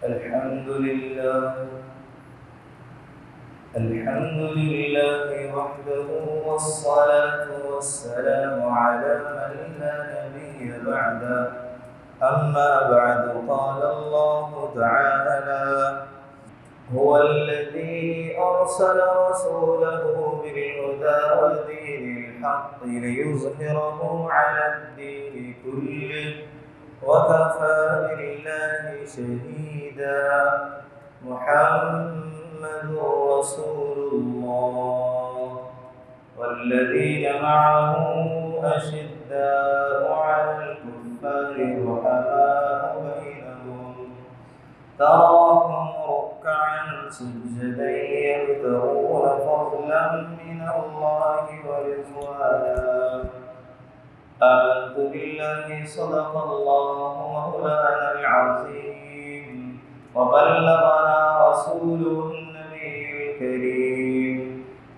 الحمد لله وحده، والصلاة والسلام على من لا نبي بعده. أما بعد، قال الله تعالى: هو الذي أرسل رسوله بالهدى ودين الحق ليظهره على الدين كله وكفى بالله شهيدا. محمد رسول الله والذين معه أشداء على الكفار رحماء بينهم، تراهم ركعا سجدا يبتغون فضلا من الله ورضوانا. آمنت بالله، صدق الله مولانا العظيم، وبلغنا رسوله النبي الكريم،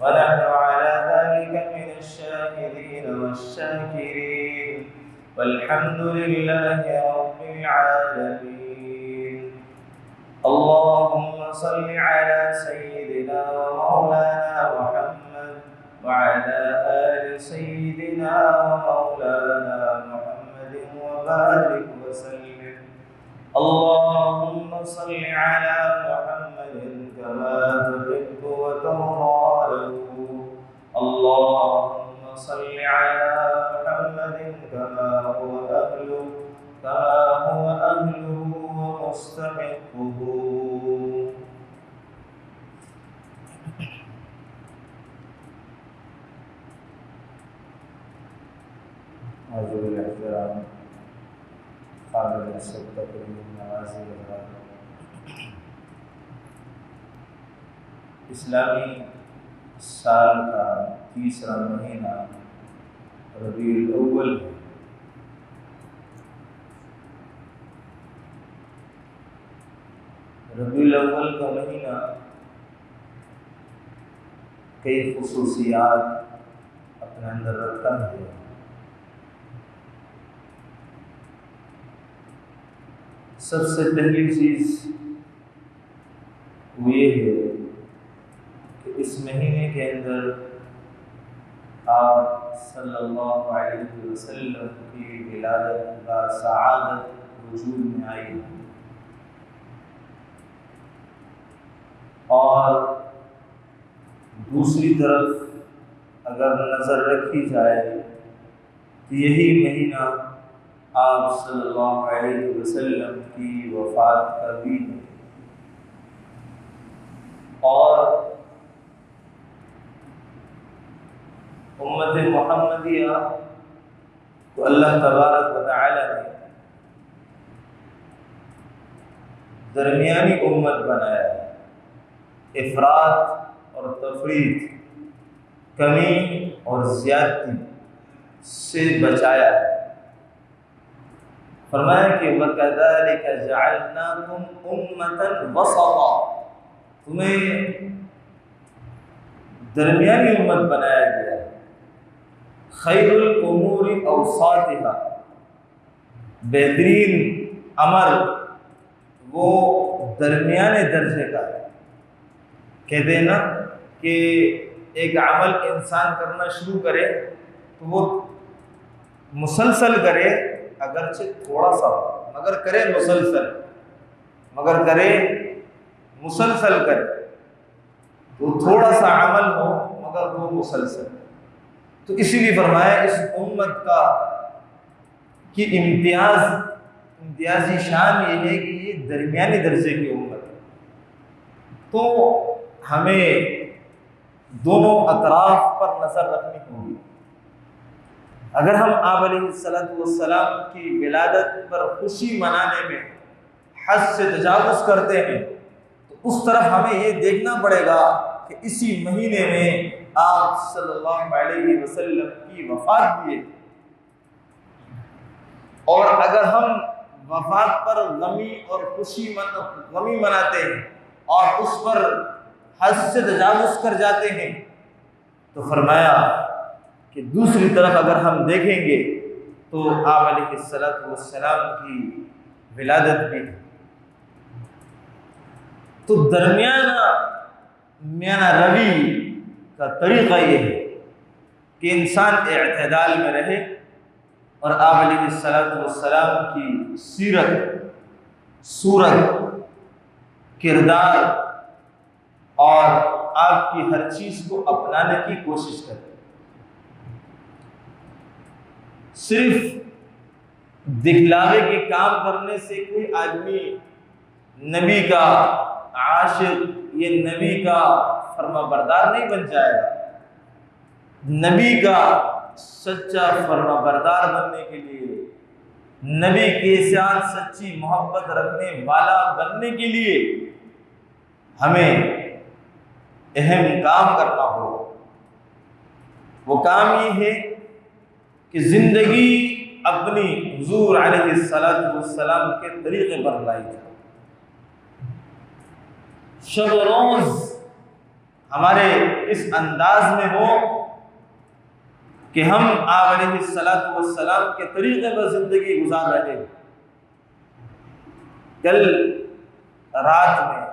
ونحن على ذلك من الشاهدين والشاكرين، والحمد لله رب العالمين. اللهم صل على سيدنا ومولانا محمد وعلى آل سيدنا ومولانا محمد وبارك وسلم. اللهم صل على محمد كما تحب وترضى له. اللهم صل على محمد كما هو أهله ومستحقه. حاضر الاحترام، قابل الصدق والنوازل، اسلامی سال کا تیسرا مہینہ ربیع الاول ہے۔ ربیع الاول کا مہینہ کئی خصوصیات اپنے اندر رکھتا ہے۔ سب سے پہلی چیز وہ یہ ہے کہ اس مہینے کے اندر آپ صلی اللہ علیہ وسلم کی ولادت کا سعادت وجود میں آئی، اور دوسری طرف اگر نظر رکھی جائے تو یہی مہینہ آپ صلی اللہ علیہ وسلم کی وفات کا بھی ہے۔ اور امت محمدیہ کو اللہ تبارک و تعالی نے درمیانی امت بنایا ہے، افراط اور تفریط، کمی اور زیادتی سے بچایا ہے۔ فرمایا کہ وَكَذَلِكَ جَعَلْنَاكُمْ أُمَّةً وَسَطًا، تمہیں درمیانی امت بنایا گیا ہے۔ خیر الامور اوساطها، بہترین عمل وہ درمیانے درجے کا ہے۔ کہتے ہیں نا کہ ایک عمل انسان کرنا شروع کرے تو وہ مسلسل کرے، اگرچہ تھوڑا سا مگر کرے مسلسل کرے، تو تھوڑا سا عمل ہو مگر وہ مسلسل۔ تو اسی لیے فرمایا اس امت کی امتیازی شان یہ ہے کہ یہ درمیانی درجے کی امت ہے۔ تو ہمیں دونوں اطراف پر نظر رکھنی ہوگی۔ اگر ہم آپ علیہ السلام کی ولادت پر خوشی منانے میں حد سے تجاوز کرتے ہیں تو اس طرف ہمیں یہ دیکھنا پڑے گا کہ اسی مہینے میں آپ صلی اللہ علیہ وسلم کی وفات بھی ہے۔ اور اگر ہم وفات پر غمی مناتے ہیں اور اس پر حد سے تجاوز کر جاتے ہیں تو فرمایا کہ دوسری طرف اگر ہم دیکھیں گے تو آپ علیہ السلام کی ولادت بھی تو درمیانہ میانہ روی کا طریقہ یہ ہے کہ انسان اعتدال میں رہے اور آپ علیہ السلام کی سیرت، صورت، کردار اور آپ کی ہر چیز کو اپنانے کی کوشش کرے۔ صرف دکھلاوے کے کام کرنے سے کوئی آدمی نبی کا عاشق، یہ نبی کا فرما بردار نہیں بن جائے گا۔ نبی کا سچا فرما بردار بننے کے لیے، نبی کے ساتھ سچی محبت رکھنے والا بننے کے لیے ہمیں اہم کام کرنا ہوگا۔ وہ کام یہ ہے کہ زندگی اپنی حضور علیہ السلام کے طریقے پر لائی جائے۔ شب و روز ہمارے اس انداز میں ہو کہ ہم آپ علیہ السلام کے طریقے پر زندگی گزار رہے ہیں۔ کل رات میں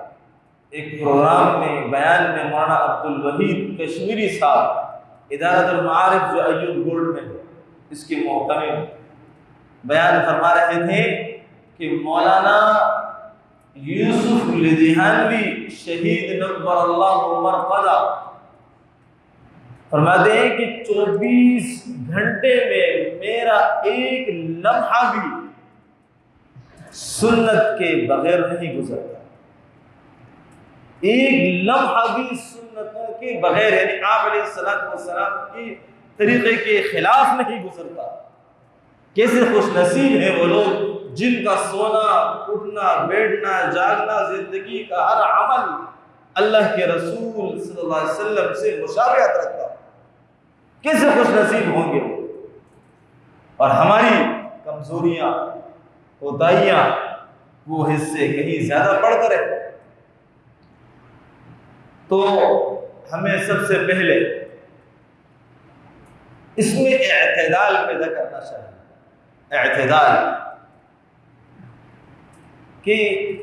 ایک پروگرام میں بیان میں مولانا عبدالوحید کشمیری صاحب ادارۃ المعارف جو ایوب گولڈ میں ہے، اس کے محتمم بیان فرما رہے تھے کہ مولانا یوسف لدھیانوی شہید نور اللہ مرقدہ فرماتے ہیں کہ 24 گھنٹے میں میرا ایک لمحہ بھی سنت کے بغیر نہیں گزرتا، ایک لمحہ بھی سنتوں کے بغیر، یعنی آپ علیہ السلام کی طریقے کے خلاف نہیں گزرتا۔ کیسے خوش نصیب ہیں وہ لوگ جن کا سونا، اٹھنا، بیٹھنا، جاگنا، زندگی کا ہر عمل اللہ کے رسول صلی اللہ علیہ وسلم سے مشابہت رکھتا۔ کیسے خوش نصیب ہوں گے وہ؟ اور ہماری کمزوریاں، کوتاہیاں، وہ حصے کہیں زیادہ بڑھ کر ہے۔ تو ہمیں سب سے پہلے اس میں اعتدال پیدا کرنا چاہیے۔ اعتدال کہ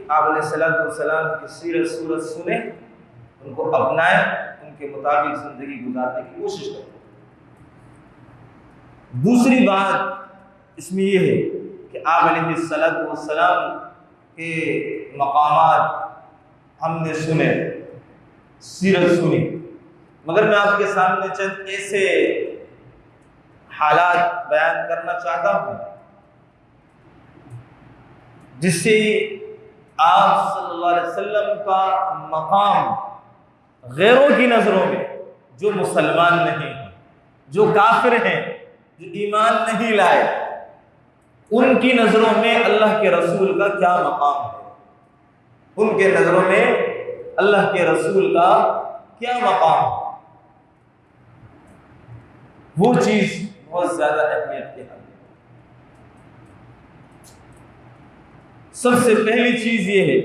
آپ علیہ السلام کی سیرت صورت سنیں، ان کو اپنائیں، ان کے مطابق زندگی گزارنے کی کوشش کریں۔ دوسری بات اس میں یہ ہے کہ آپ علیہ السلام کے مقامات ہم نے سنے، سیرت سنی، مگر میں آپ کے سامنے چند ایسے حالات بیان کرنا چاہتا ہوں جس سے آپ صلی اللہ علیہ وسلم کا مقام غیروں کی نظروں میں، جو مسلمان نہیں ہیں، جو کافر ہیں، جو ایمان نہیں لائے، ان کی نظروں میں اللہ کے رسول کا کیا مقام ہے، ان کے نظروں میں اللہ کے رسول کا کیا مقام ہے، وہ چیز بہت زیادہ اہمیت کے حامل ہے۔ سب سے پہلی چیز یہ ہے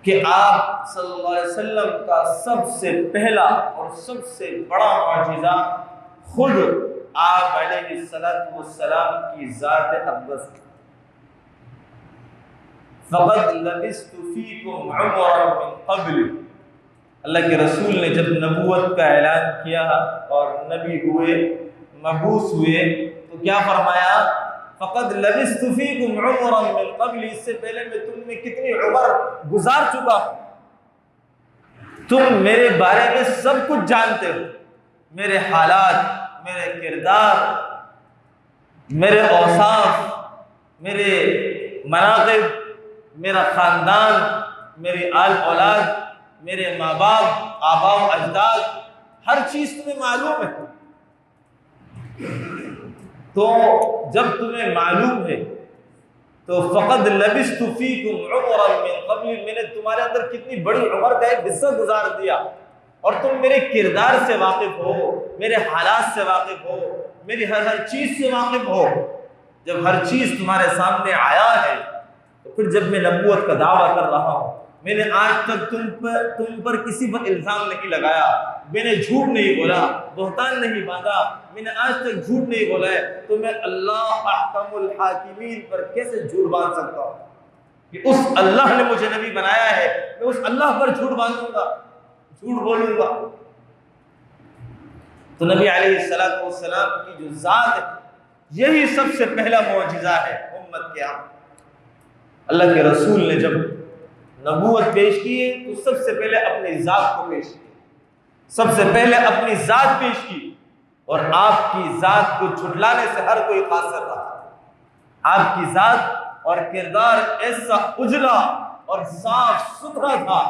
کہ آپ صلی اللہ علیہ وسلم کا سب سے پہلا اور سب سے بڑا معجزہ خود آپ علیہ السلام کی ذات اقدس ہے۔ فَقَدْ لَبِثْتُ فِيكُمْ عُمُرًا مِّن قَبْلِ، اللہ کے رسول نے جب نبوت کا اعلان کیا اور نبی ہوئے، مبعوث ہوئے، تو کیا فرمایا؟ فَقَدْ لَبِثْتُ فِيكُمْ عُمُرًا مِّن قَبْلِ، اس سے پہلے میں تم میں کتنی عمر گزار چکا ہوں، تم میرے بارے میں سب کچھ جانتے ہو، میرے حالات، میرے کردار، میرے اوصاف، میرے مناقب، میرا خاندان، میری آل اولاد، میرے ماں باپ، آباء و اجداد، ہر چیز تمہیں معلوم ہے۔ تو جب تمہیں معلوم ہے تو فقد لبثت فیکم عمرا من قبل، میں نے تمہارے اندر کتنی بڑی عمر کا ایک حصہ گزار دیا، اور تم میرے کردار سے واقف ہو، میرے حالات سے واقف ہو، میری ہر چیز سے واقف ہو۔ جب ہر چیز تمہارے سامنے آیا ہے تو پھر جب میں نبوت کا دعویٰ کر رہا ہوں، میں نے آج تک تم پر کسی پر الزام نہیں لگایا، میں نے جھوٹ نہیں بولا، بہتان نہیں باندھا، میں نے آج تک جھوٹ نہیں بولا ہے، تو میں اللہ احکم الحاکمین پر کیسے جھوٹ باندھ سکتا ہوں؟ کہ اس اللہ نے مجھے نبی بنایا ہے، میں اس اللہ پر جھوٹ باندھوں گا، جھوٹ بولوں گا؟ تو نبی علیہ السلام کی جو ذات ہے، یہی سب سے پہلا معجزہ ہے امت کے یہاں۔ اللہ کے رسول نے جب نبوت پیش کی ہے تو سب سے پہلے اپنی ذات کو پیش کی، سب سے پہلے اپنی ذات پیش کی، اور آپ کی ذات کو جھٹلانے سے ہر کوئی قاصر رہا۔ آپ کی ذات اور کردار ایسا اجلا اور صاف ستھرا تھا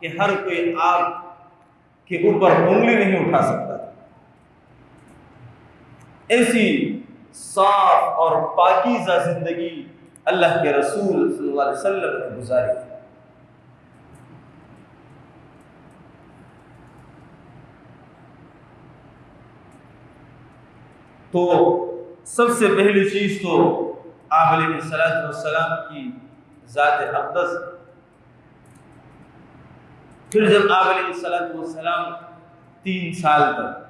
کہ ہر کوئی آپ کے اوپر انگلی نہیں اٹھا سکتا تھا۔ ایسی صاف اور پاکیزہ زندگی اللہ کے رسول صلی اللہ علیہ وسلم نے گزاری تھی۔ تو سب سے پہلی چیز تو آپ علیہ السلام کی ذات اقدس۔ پھر جب آپ علیہ السلام 3 سال تک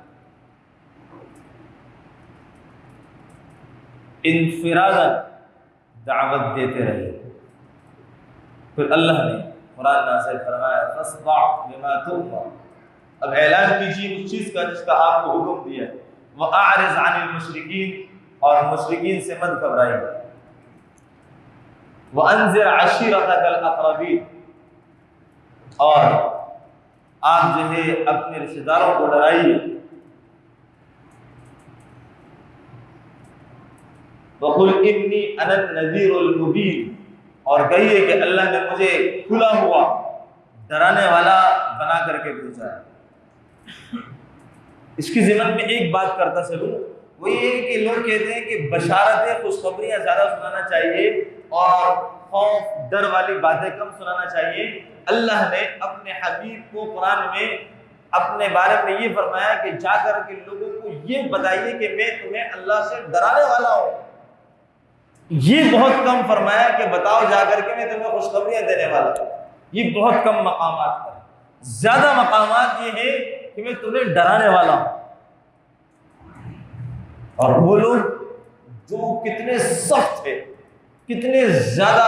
انفراداً دعوت دیتے رہے، پھر اللہ نے قرآن نازل فرمایا فاصدع بما تؤمر، اب اعلان کیجیے اس چیز کا جس کا آپ کو حکم دیا، وَأَعْرِضْ عَنِ الْمُشْرِكِينَ، اور مشرکین سے مت گھبرائیے، وَأَنذِرْ عَشِيرَتَكَ الْأَقْرَبِينَ، اور آپ جو ہے اپنے رشتہ داروں کو ڈرائیے، وَقُلْ إِنِّي أَنَا النَّذِيرُ الْمُبِينُ، اور کہیے کہ اللہ نے مجھے کھلا ہوا ڈرانے والا بنا کر کے بھیجا ہے۔ اس کی ضمن میں ایک بات کرتا چلوں، وہ یہ ہے کہ لوگ کہتے ہیں کہ بشارتیں، خوشخبریاں زیادہ سنانا چاہیے اور خوف ڈر والی باتیں کم سنانا چاہیے۔ اللہ نے اپنے حبیب کو قرآن میں اپنے بارے میں یہ فرمایا کہ جا کر کے لوگوں کو یہ بتائیے کہ میں تمہیں اللہ سے ڈرانے والا ہوں۔ یہ بہت کم فرمایا کہ بتاؤ جا کر کے میں تمہیں خوشخبریاں دینے والا ہوں۔ یہ بہت کم مقامات پر، زیادہ مقامات یہ ہے کہ میں تمہیں ڈرانے والا ہوں۔ اور وہ لوگ جو کتنے سخت تھے، کتنے زیادہ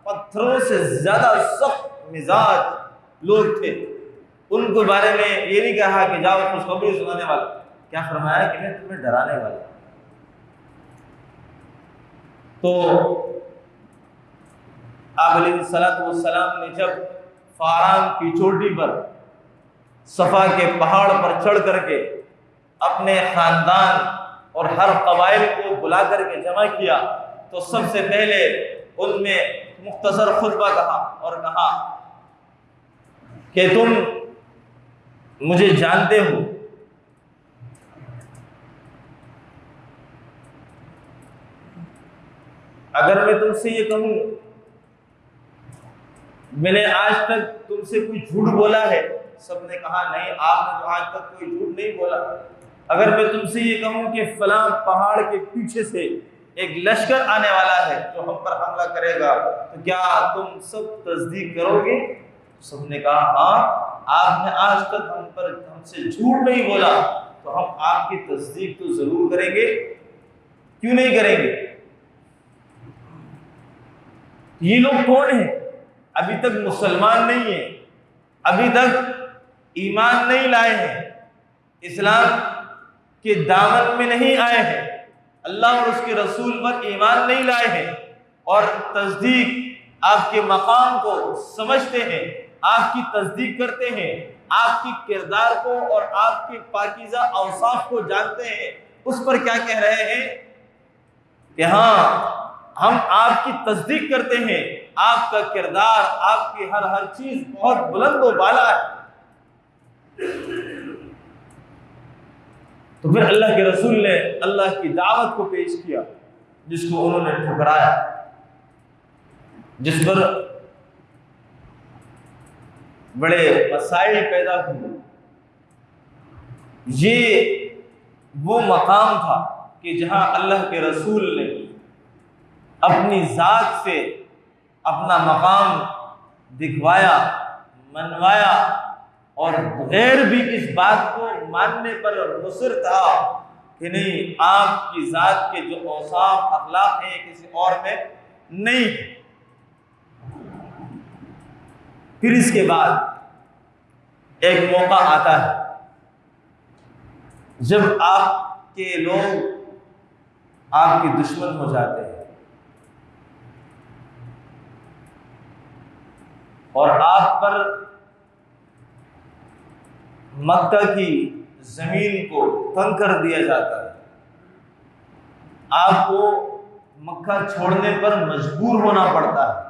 پتھروں سے زیادہ سخت مزاج لوگ تھے، ان کے بارے میں یہ نہیں کہا کہ جاؤ خوشخبری سنانے والا، کیا فرمایا کہ میں تمہیں ڈرانے والا ہوں۔ تو آپ علیہ السلام نے جب فاران کی چوٹی پر صفا کے پہاڑ پر چڑھ کر کے اپنے خاندان اور ہر قبائل کو بلا کر کے جمع کیا، تو سب سے پہلے ان میں مختصر خطبہ کہا اور کہا کہ تم مجھے جانتے ہو، اگر میں تم سے یہ کہوں میں نے آج تک تم سے کوئی جھوٹ بولا ہے؟ سب نے کہا نہیں، آپ نے تو آج تک کوئی جھوٹ نہیں بولا۔ اگر میں تم سے یہ کہوں کہ فلاں پہاڑ کے پیچھے سے ایک لشکر آنے والا ہے جو ہم پر حملہ کرے گا، تو کیا تم سب تصدیق کرو گے؟ سب نے کہا ہاں، آپ نے آج تک ہم سے جھوٹ نہیں بولا، تو ہم آپ کی تصدیق تو ضرور کریں گے، کیوں نہیں کریں گے؟ یہ لوگ کون ہیں؟ ابھی تک مسلمان نہیں ہیں، ابھی تک ایمان نہیں لائے ہیں، اسلام کے دامن میں نہیں آئے ہیں، اللہ اور اس کے رسول پر ایمان نہیں لائے ہیں، اور تصدیق آپ کے مقام کو سمجھتے ہیں، آپ کی تصدیق کرتے ہیں، آپ کی کردار کو اور آپ کے پاکیزہ اوصاف کو جانتے ہیں، اس پر کیا کہہ رہے ہیں کہ ہاں ہم آپ کی تصدیق کرتے ہیں، آپ کا کردار، آپ کی ہر چیز بہت بلند و بالا ہے۔ تو پھر اللہ کے رسول نے اللہ کی دعوت کو پیش کیا، جس کو انہوں نے ٹھکرایا، جس پر بڑے مسائل پیدا ہوئے۔ یہ وہ مقام تھا کہ جہاں اللہ کے رسول نے اپنی ذات سے اپنا مقام دکھوایا، منوایا، اور غیر بھی اس بات کو ماننے پر مصر تھا کہ نہیں، آپ کی ذات کے جو اوصاف اخلاق ہیں کسی اور میں نہیں۔ پھر اس کے بعد ایک موقع آتا ہے جب آپ کے لوگ آپ کے دشمن ہو جاتے ہیں اور آپ پر مکہ کی زمین کو تنگ کر دیا جاتا ہے، آپ کو مکہ چھوڑنے پر مجبور ہونا پڑتا ہے،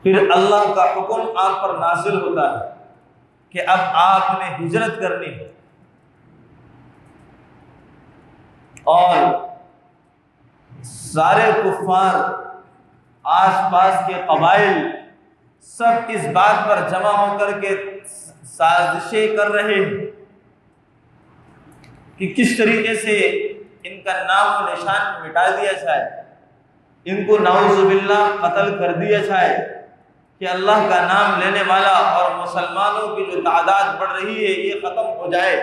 پھر اللہ کا حکم آپ پر نازل ہوتا ہے کہ اب آپ نے ہجرت کرنی ہے، اور سارے کفار آس پاس کے قبائل سب اس بات پر جمع ہو کر کے سازشیں کر رہے ہیں کہ کس طریقے سے ان کا نام و نشان مٹا دیا جائے، ان کو نعوذ باللہ قتل کر دیا جائے کہ اللہ کا نام لینے والا اور مسلمانوں کی جو تعداد بڑھ رہی ہے یہ ختم ہو جائے۔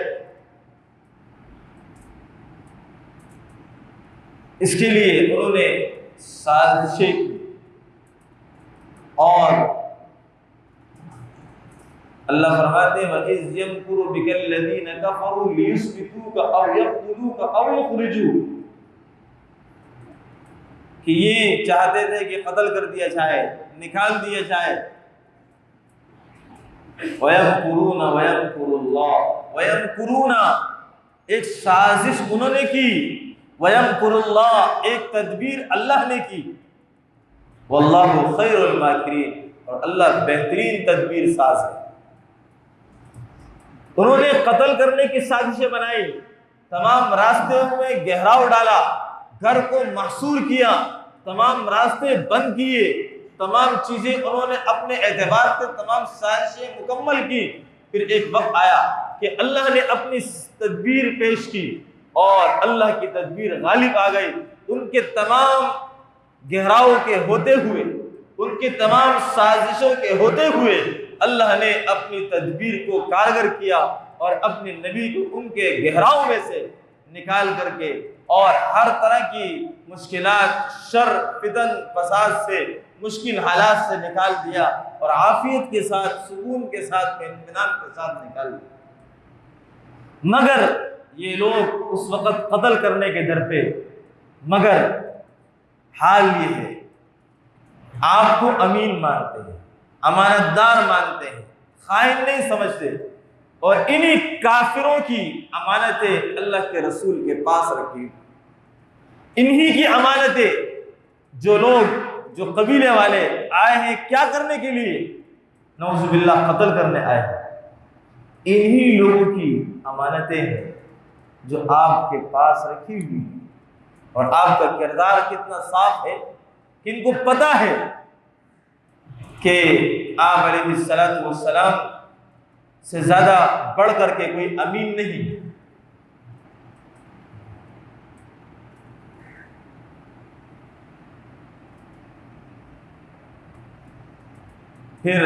اس کے لیے انہوں نے سازشیں کی، اور اللہ فرماتے ہیں وَإِذْ يَمْكُرُ بِكَ الَّذِينَ كَفَرُوا لِيُثْبِتُوكَ أَوْ يَقْتُلُوكَ أَوْ يُخْرِجُوكَ، کہ یہ چاہتے تھے کہ قتل کر دیا جائے، نکال دیا جائے۔ وَيَمْكُرُونَ وَيَمْكُرُ اللَّهُ، وَيَمْكُرُونَ ایک سازش انہوں نے کی، وَيَمْكُرُ اللَّهُ ایک تدبیر اللہ نے کی، وَاللَّهُ خَيْرُ الْمَاكِرِينَ اور اللہ بہترین تدبیر ساز ہے۔ انہوں نے قتل کرنے کی سازشیں بنائی، تمام راستوں میں گہراؤ ڈالا، گھر کو محصور کیا، تمام راستے بند کیے، تمام چیزیں انہوں نے اپنے اعتبار سے تمام سازشیں مکمل کی۔ پھر ایک وقت آیا کہ اللہ نے اپنی تدبیر پیش کی اور اللہ کی تدبیر غالب آ گئی، ان کے تمام گہراؤ کے ہوتے ہوئے، ان کے تمام سازشوں کے ہوتے ہوئے اللہ نے اپنی تدبیر کو کارگر کیا اور اپنے نبی کو ان کے گہراؤں میں سے نکال کر کے اور ہر طرح کی مشکلات، شر، فتن، فساد سے، مشکل حالات سے نکال دیا اور عافیت کے ساتھ، سکون کے ساتھ، اطمینان کے ساتھ نکال دیا۔ مگر یہ لوگ اس وقت قتل کرنے کے در پہ، مگر حال یہ ہے آپ کو امین مانتے ہیں، امانت دار مانتے ہیں، خائن نہیں سمجھتے، اور انہی کافروں کی امانتیں اللہ کے رسول کے پاس رکھی، انہی کی امانتیں جو لوگ، جو قبیلے والے آئے ہیں کیا کرنے کے لیے؟ نعوذ باللہ قتل کرنے آئے ہیں، انہی لوگوں کی امانتیں ہیں جو آپ کے پاس رکھی ہوئی ہیں، اور آپ کا کردار کتنا صاف ہے کہ ان کو پتہ ہے کہ آپ علیہ السلام سے زیادہ بڑھ کر کے کوئی امین نہیں۔ پھر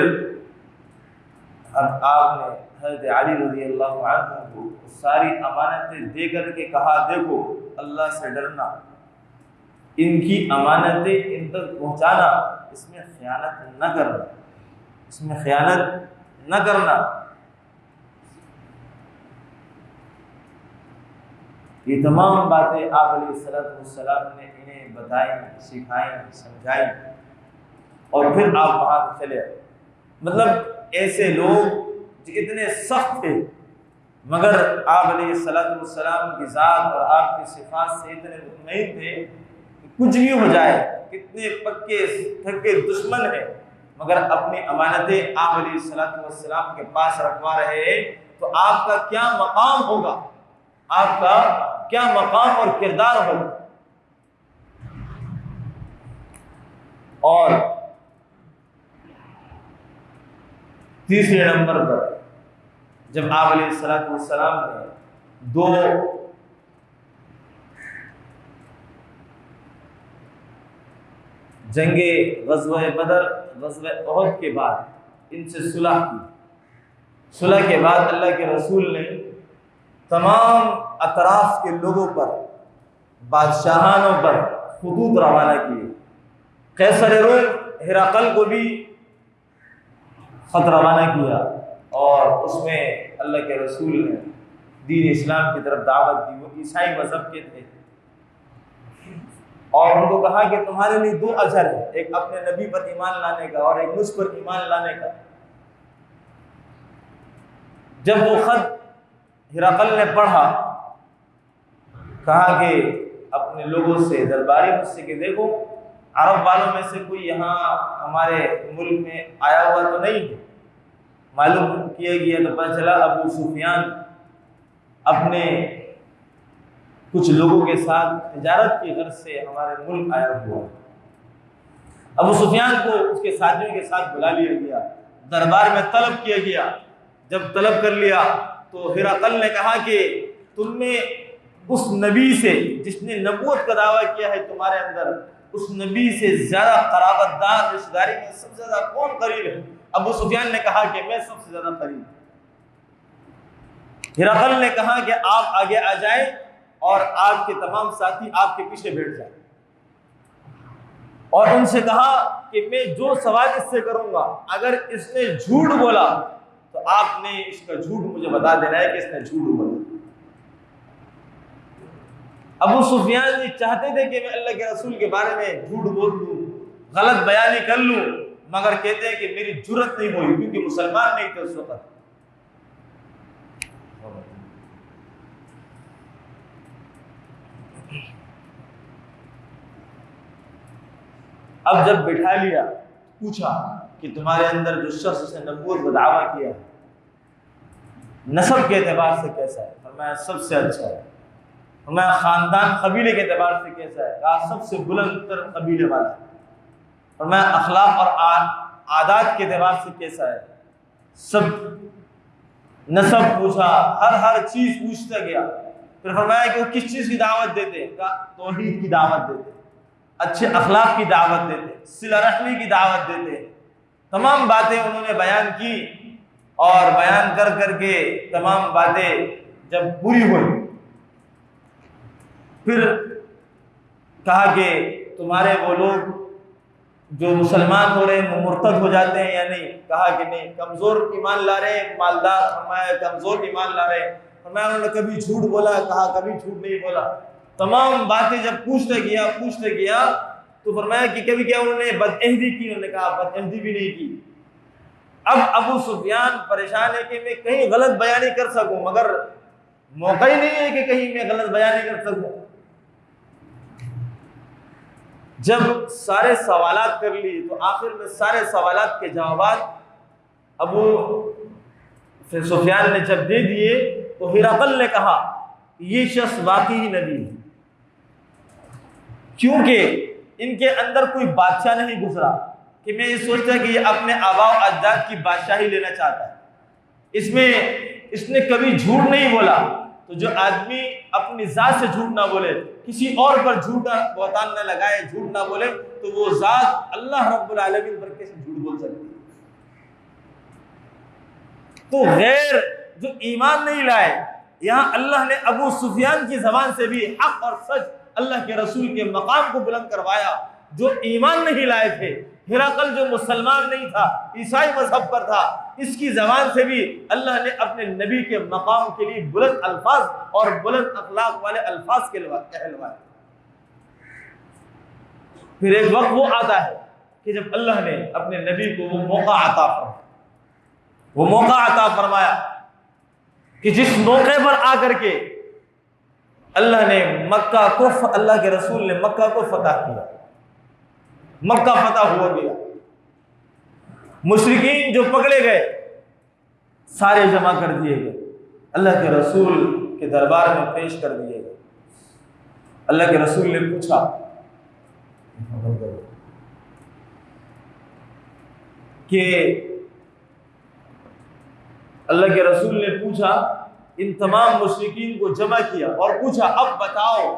اب آپ نے حضرت علی رضی اللہ عنہ کو ساری امانتیں دے کر کے کہا دیکھو اللہ سے ڈرنا، ان کی امانتیں ان تک پہنچانا، اس میں خیانت نہ کرنا، اس میں خیانت نہ کرنا۔ یہ تمام باتیں آپ علیہ السلام نے انہیں بتائیں، سکھائیں، سمجھائیں، اور پھر آپ وہاں سے چلے آئے۔ مطلب ایسے لوگ جو اتنے سخت تھے مگر آپ علیہ السلام کی ذات اور آپ کی صفات سے اتنے مطمئن تھے کہ کچھ بھی ہو جائے، کتنے پکے تھکے دشمن ہیں مگر اپنی امانتیں آپ علیہ السلام کے پاس رکھوا رہے ہیں، تو آپ کا کیا مقام ہوگا، آپ کا کیا مقام اور کردار ہوگا۔ اور تیسرے نمبر پر جب آپ علیہ السلام نے دو جنگیں، غزوہ بدر، غزوہ احد کے بعد ان سے صلح کی، صلح کے بعد اللہ کے رسول نے تمام اطراف کے لوگوں پر، بادشاہانوں پر خطوط روانہ کیے۔ قیصر روم ہرقل کو بھی خط روانہ کیا اور اس میں اللہ کے رسول نے دین اسلام کی طرف دعوت دی. وہ عیسائی مذہب کے تھے اور ان کو کہا کہ تمہارے لیے 2 اجر ہے، ایک اپنے نبی پر ایمان لانے کا اور ایک مجھ پر ایمان لانے کا. جب وہ خط ہرقل نے پڑھا، کہا کہ اپنے لوگوں سے، درباری مجھ سے، کہ دیکھو عرب والوں میں سے کوئی یہاں ہمارے ملک میں آیا ہوا تو نہیں ہے. معلوم کیا گیا تو پتہ چلا ابو سفیان اپنے کچھ لوگوں کے ساتھ تجارت کی غرض سے ہمارے ملک آیا ہوا. ابو سفیان کو اس کے ساتھیوں کے ساتھ بلا لیا گیا، دربار میں طلب کیا گیا. جب طلب کر لیا تو ہرقل نے کہا کہ تم نے اس نبی سے جس نے نبوت کا دعویٰ کیا ہے تمہارے اندر، اس نبی سے زیادہ قرابت دار، رشتہ داری میں سب سے زیادہ کون قریب ہے؟ ابو سفیان نے کہا کہ میں سب سے زیادہ قریب. ہرقل نے کہا کہ آپ آگے آ جائیں اور آپ کے تمام ساتھی آپ کے پیچھے بیٹھ جائیں، اور ان سے کہا کہ میں جو سوال اس سے کروں گا اگر اس نے جھوٹ بولا تو آپ نے اس کا جھوٹ مجھے بتا دینا ہے کہ اس نے جھوٹ بولا. ابو سفیان یہ چاہتے تھے کہ میں اللہ کے رسول کے بارے میں جھوٹ بول دوں، غلط بیانی کر لوں، مگر کہتے ہیں کہ میری جرت نہیں ہوئی کیونکہ مسلمان نہیں تھے اس وقت. اب جب بٹھا لیا، پوچھا کہ تمہارے اندر جو شخص نے نبوت کا دعویٰ کیا نسب کے اعتبار سے کیسا ہے؟ فرمایا سب سے اچھا ہے. فرمایا خاندان قبیلے کے اعتبار سے کیسا ہے؟ کہا سب سے بلند تر قبیلے والا ہے. فرمایا اخلاق اور عادات کے اعتبار سے کیسا ہے؟ سب نسب پوچھا، ہر چیز پوچھتا گیا. پھر فرمایا کہ وہ کس چیز کی دعوت دیتے؟ کہا توحید کی دعوت دیتے، اچھے اخلاق کی دعوت دیتے، صلہ رحمی کی دعوت دیتے. تمام باتیں انہوں نے بیان کی اور بیان کر کر کے تمام باتیں جب پوری ہوئی پھر کہا کہ تمہارے وہ لوگ جو مسلمان ہو رہے ہیں وہ مرتد ہو جاتے ہیں یا نہیں؟ کہا کہ نہیں. کمزور ایمان لا رہے ہیں مالدار؟ فرمایا کمزور ایمان لا رہے ہیں. فرمایا انہوں نے کبھی جھوٹ بولا؟ کہا کبھی جھوٹ نہیں بولا. تمام باتیں جب پوچھتے گیا تو فرمایا کہ کبھی کیا انہوں نے بدعہدی کی؟ انہوں نے کہا بدعہدی بھی نہیں کی. اب ابو سفیان پریشان ہے کہ میں کہیں غلط بیانی کر سکوں مگر موقع ہی نہیں ہے کہ کہیں میں غلط بیانی کر سکوں. جب سارے سوالات کر لی تو آخر میں سارے سوالات کے جوابات ابو سفیان نے جب دے دیے تو ہرقل نے کہا یہ شخص واقعی نبی ہے، کیونکہ ان کے اندر کوئی بادشاہ نہیں گزرا کہ میں یہ سوچتا کہ یہ اپنے آباء و اجداد کی بادشاہی لینا چاہتا ہے. اس نے کبھی جھوٹ نہیں بولا. تو جو آدمی اپنی ذات سے جھوٹ نہ بولے، کسی اور پر جھوٹا بہتان نہ لگائے، جھوٹ نہ بولے، تو وہ ذات اللہ رب العالمین پر کیسے جھوٹ بول سکتی ہے؟ تو غیر جو ایمان نہیں لائے، یہاں اللہ نے ابو سفیان کی زبان سے بھی حق اور سچ اللہ کے رسول کے مقام کو بلند کروایا. جو ایمان نہیں لائے تھے، ہرقل جو مسلمان نہیں تھا، عیسائی مذہب پر تھا، اس کی زبان سے بھی اللہ نے اپنے نبی کے مقام کے لیے بلند الفاظ اور بلند اخلاق والے الفاظ کہلوائے. پھر ایک وقت وہ آتا ہے کہ جب اللہ نے اپنے نبی کو وہ موقع عطا فرمایا کہ جس موقع پر آ کر کے اللہ نے اللہ کے رسول نے مکہ کو فتح کیا. مکہ فتح ہو گیا. مشرکین جو پکڑے گئے سارے جمع کر دیے گئے، اللہ کے رسول کے دربار میں پیش کر دیے گئے. اللہ کے رسول نے پوچھا کہ اللہ کے رسول نے پوچھا ان تمام مشرکین کو جمع کیا اور پوچھا اب بتاؤ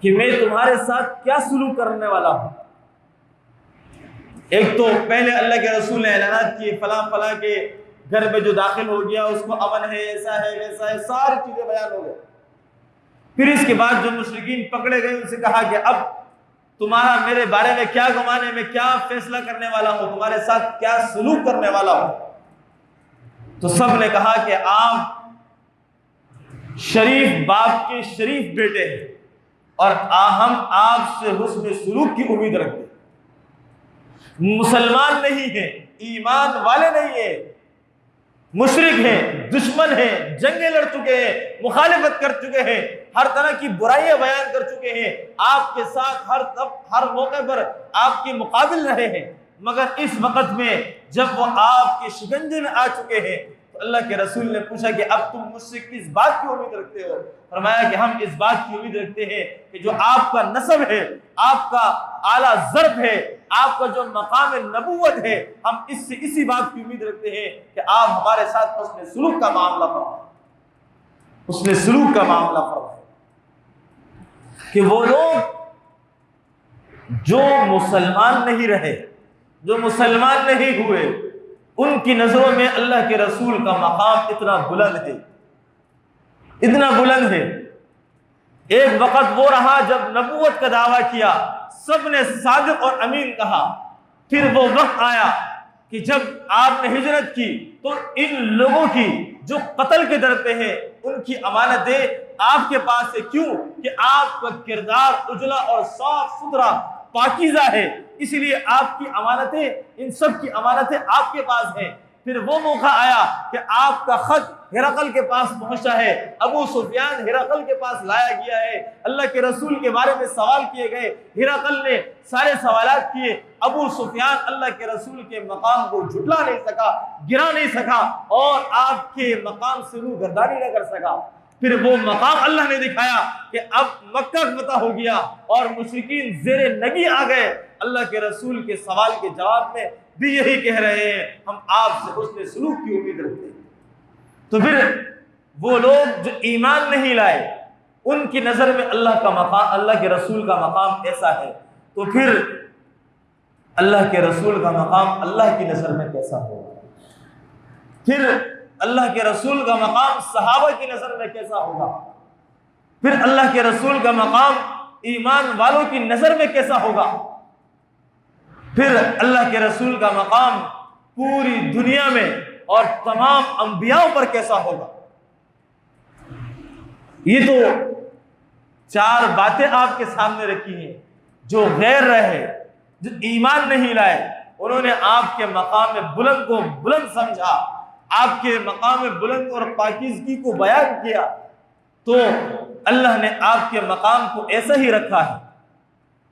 کہ میں تمہارے ساتھ کیا سلوک کرنے والا ہوں. ایک تو پہلے اللہ کے رسول نے اعلانات کیے فلاں کے گھر میں جو داخل ہو گیا اس کو امن ہے، ایسا ہے ویسا ہے، ساری چیزیں بیان ہو گئے. پھر اس کے بعد جو مشرکین پکڑے گئے ان سے کہا کہ اب تمہارا میرے بارے میں کیا گمان ہے، میں کیا فیصلہ کرنے والا ہوں، تمہارے ساتھ کیا سلوک کرنے والا ہوں؟ تو سب نے کہا کہ آپ شریف باپ کے شریف بیٹے ہیں اور ہم آپ سے حسن سلوک کی امید رکھتے ہیں۔ مسلمان نہیں ہیں، ایمان والے نہیں ہیں، مشرک ہیں، دشمن ہیں، جنگیں لڑ چکے ہیں، مخالفت کر چکے ہیں، ہر طرح کی برائیاں بیان کر چکے ہیں، آپ کے ساتھ ہر موقع پر آپ کے مقابل رہے ہیں، مگر اس وقت میں جب وہ آپ کے شکنجے میں آ چکے ہیں تو اللہ کے رسول نے پوچھا کہ اب تم مجھ سے کس بات کی امید رکھتے ہو؟ فرمایا کہ ہم اس بات کی امید رکھتے ہیں کہ جو آپ کا نسب ہے، آپ کا اعلیٰ ضرب ہے، آپ کا جو مقام نبوت ہے، ہم اس سے اسی بات کی امید رکھتے ہیں کہ آپ ہمارے ساتھ حسن سلوک کا معاملہ فرمائیں، حسن سلوک کا معاملہ فرمائیں۔ کہ وہ لوگ جو مسلمان نہیں رہے، جو مسلمان نہیں ہوئے، ان کی نظروں میں اللہ کے رسول کا مقام اتنا بلند ہے، اتنا بلند ہے۔ ایک وقت وہ رہا جب نبوت کا دعویٰ کیا، سب نے صادق اور امین کہا، پھر وہ وقت آیا کہ جب آپ نے ہجرت کی تو ان لوگوں کی جو قتل کے در پہ ہیں ان کی امانتیں آپ کے پاس ہے۔ کیوں؟ کہ آپ کا کردار اجلا اور صاف ستھرا پاکیزہ ہے، اس لیے آپ کی امانتیں، ان سب کی امانتیں آپ کے پاس ہیں۔ پھر وہ موقع آیا کہ آپ کا خط ہرقل کے پاس پہنچا ہے، ابو سفیان ہرقل کے پاس لایا گیا ہے، اللہ کے رسول کے بارے میں سوال کیے گئے، ہرقل نے سارے سوالات کیے، ابو سفیان اللہ کے رسول کے مقام کو جھٹلا نہیں سکا، گرا نہیں سکا اور آپ کے مقام سے روگردانی نہ کر سکا۔ پھر وہ مقام اللہ نے دکھایا کہ اب مکہ فتح ہو گیا اور مشرکین زیر نگی آ گئے، اللہ کے رسول کے سوال کے جواب میں بھی یہی کہہ رہے ہیں، ہم آپ سے حسن سلوک کی امید رکھتے ہیں۔ تو پھر وہ لوگ جو ایمان نہیں لائے، ان کی نظر میں اللہ کا مقام، اللہ کے رسول کا مقام ایسا ہے، تو پھر اللہ کے رسول کا مقام اللہ کی نظر میں کیسا ہوگا؟ پھر اللہ کے رسول کا مقام صحابہ کی نظر میں کیسا ہوگا؟ پھر اللہ کے رسول کا مقام ایمان والوں کی نظر میں کیسا ہوگا؟ پھر اللہ کے رسول کا مقام پوری دنیا میں اور تمام انبیاء پر کیسا ہوگا؟ یہ تو چار باتیں آپ کے سامنے رکھی ہیں۔ جو غیر رہے، جو ایمان نہیں لائے، انہوں نے آپ کے مقام بلند کو بلند سمجھا، آپ کے مقام بلند اور پاکیزگی کو بیان کیا، تو اللہ نے آپ کے مقام کو ایسا ہی رکھا ہے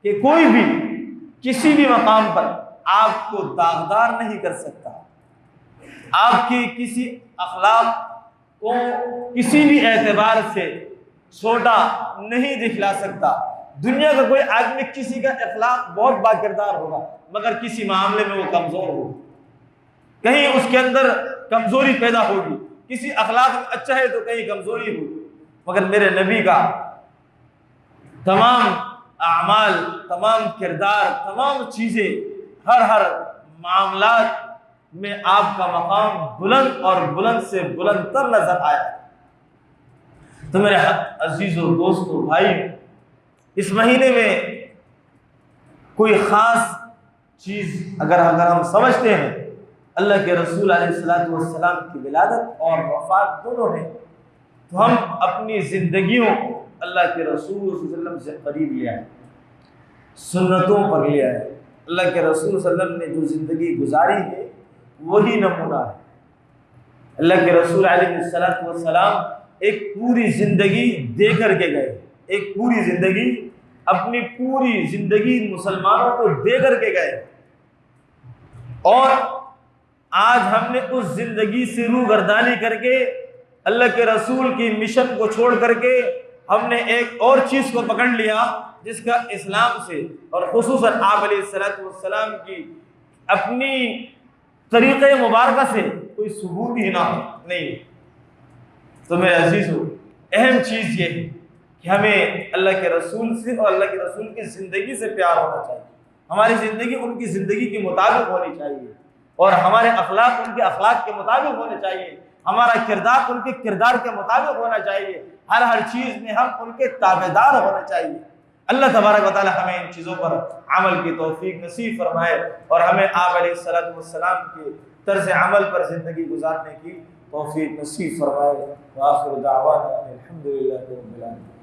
کہ کوئی بھی کسی بھی مقام پر آپ کو داغدار نہیں کر سکتا، آپ کی کسی اخلاق کو کسی بھی اعتبار سے چھوٹا نہیں دکھلا سکتا۔ دنیا کا کوئی آدمی کسی کا اخلاق بہت با کردار ہوگا مگر کسی معاملے میں وہ کمزور ہوگا، کہیں اس کے اندر کمزوری پیدا ہوگی، کسی اخلاق میں اچھا ہے تو کہیں کمزوری ہوگی، مگر میرے نبی کا تمام اعمال، تمام کردار، تمام چیزیں، ہر معاملات میں آپ کا مقام بلند اور بلند سے بلند تر نظر آیا۔ تو میرے عزیزوں، دوستوں، بھائی، اس مہینے میں کوئی خاص چیز اگر ہم سمجھتے ہیں، اللہ کے رسول علیہ السلام کی ولادت اور وفات دونوں ہیں، تو ہم اپنی زندگیوں اللہ کے رسول صلی اللہ علیہ وسلم سے قریب لے آئے، سنتوں پر لے آئے۔ اللہ کے رسول صلی اللہ علیہ وسلم نے جو زندگی گزاری ہے وہی نمونہ ہے۔ اللہ کے رسول علیہ السلام ایک پوری زندگی دے کر کے گئے، ایک پوری زندگی، اپنی پوری زندگی مسلمانوں کو دے کر کے گئے، اور آج ہم نے اس زندگی سے روگردانی کر کے اللہ کے رسول کی مشن کو چھوڑ کر کے ہم نے ایک اور چیز کو پکڑ لیا جس کا اسلام سے اور خصوصاً آپ علیہ السلام کی اپنی طریقہ مبارکہ سے کوئی ثبوت ہی نہیں۔ تو میرے عزیزو، اہم چیز یہ ہے کہ ہمیں اللہ کے رسول سے اور اللہ کے رسول کی زندگی سے پیار ہونا چاہیے، ہماری زندگی ان کی زندگی کے مطابق ہونی چاہیے، اور ہمارے اخلاق ان کے اخلاق کے مطابق ہونے چاہیے، ہمارا کردار ان کے کردار کے مطابق ہونا چاہیے، ہر چیز میں ہم ان کے تابعدار ہونا چاہیے۔ اللہ تبارک و تعالی ہمیں ان چیزوں پر عمل کی توفیق نصیب فرمائے اور ہمیں آپ علیہ السلام کے طرز عمل پر زندگی گزارنے کی توفیق نصیب فرمائے۔ وآخر دعوانا الحمدللہ رب العالمین۔